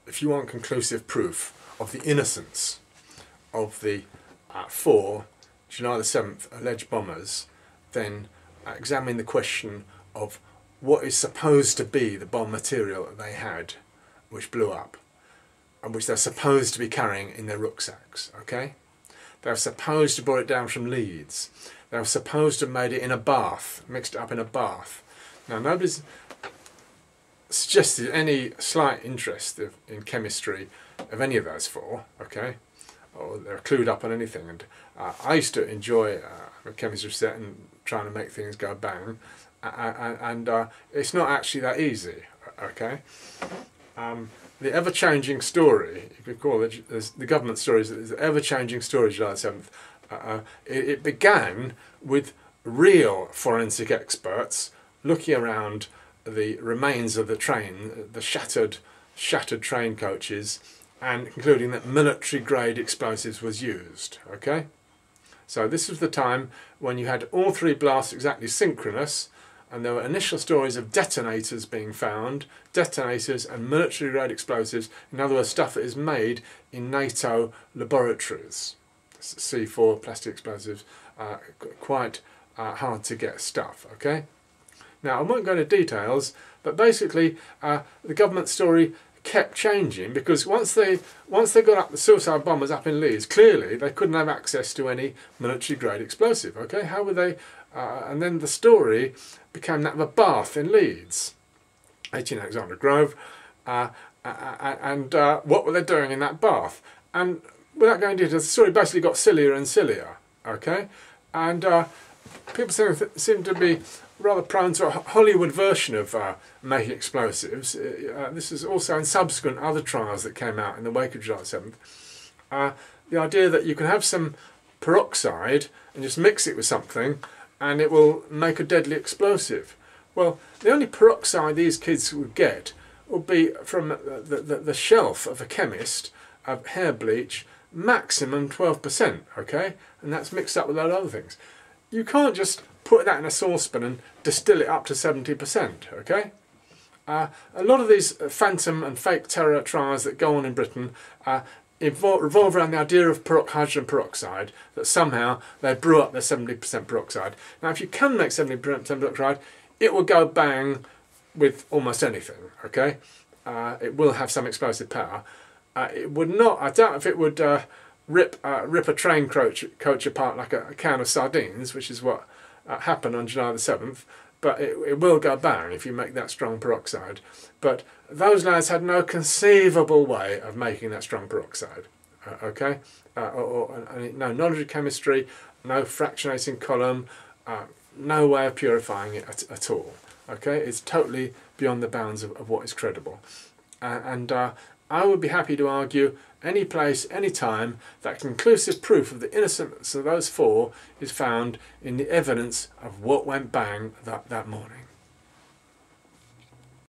if you want conclusive proof of the innocence of the 4 July the 7th alleged bombers, then examine the question of what is supposed to be the bomb material that they had, which blew up, and which they're supposed to be carrying in their rucksacks, okay? They're supposed to brought it down from Leeds. They're supposed to have made it in a bath, mixed it up in a bath. Now, nobody's suggested any slight interest in chemistry of any of those 4, okay? Or they're clued up on anything. And I used to enjoy a chemistry set and trying to make things go bang. And it's not actually that easy, okay? The ever-changing story, you could call it, the government stories, the ever-changing story, July 7th, it began with real forensic experts looking around the remains of the train, the shattered train coaches, and concluding that military-grade explosives was used, okay? So this was the time when you had all 3 blasts exactly synchronous, and there were initial stories of detonators being found, detonators and military-grade explosives, in other words, stuff that is made in NATO laboratories. C4 plastic explosives, quite hard to get stuff, okay? Now, I won't go into details, but basically the government story kept changing, because once they got up the suicide bombers up in Leeds, clearly they couldn't have access to any military-grade explosive, okay? How would they... and then the story became that of a bath in Leeds, 18 Alexandra Grove, and what were they doing in that bath? And without going into details, the story basically got sillier and sillier, okay? And people seem to be rather prone to a Hollywood version of making explosives. This is also in subsequent other trials that came out in the wake of July 7th. The idea that you can have some peroxide and just mix it with something and it will make a deadly explosive. Well, the only peroxide these kids would get would be from the shelf of a chemist of hair bleach, maximum 12%, okay? And that's mixed up with a lot of other things. You can't just put that in a saucepan and distill it up to 70%, okay? A lot of these phantom and fake terror trials that go on in Britain revolve around the idea of hydrogen peroxide, that somehow they brew up their 70% peroxide. Now, if you can make 70% peroxide, it will go bang with almost anything, okay? It will have some explosive power. It would not, I doubt if it would rip a train coach apart like a can of sardines, which is what happened on July the 7th, but it will go bang if you make that strong peroxide. But those lads had no conceivable way of making that strong peroxide, okay? No knowledge of chemistry, no fractionating column, no way of purifying it at all, okay? It's totally beyond the bounds of what is credible. I would be happy to argue any place, any time, that conclusive proof of the innocence of those 4 is found in the evidence of what went bang that morning.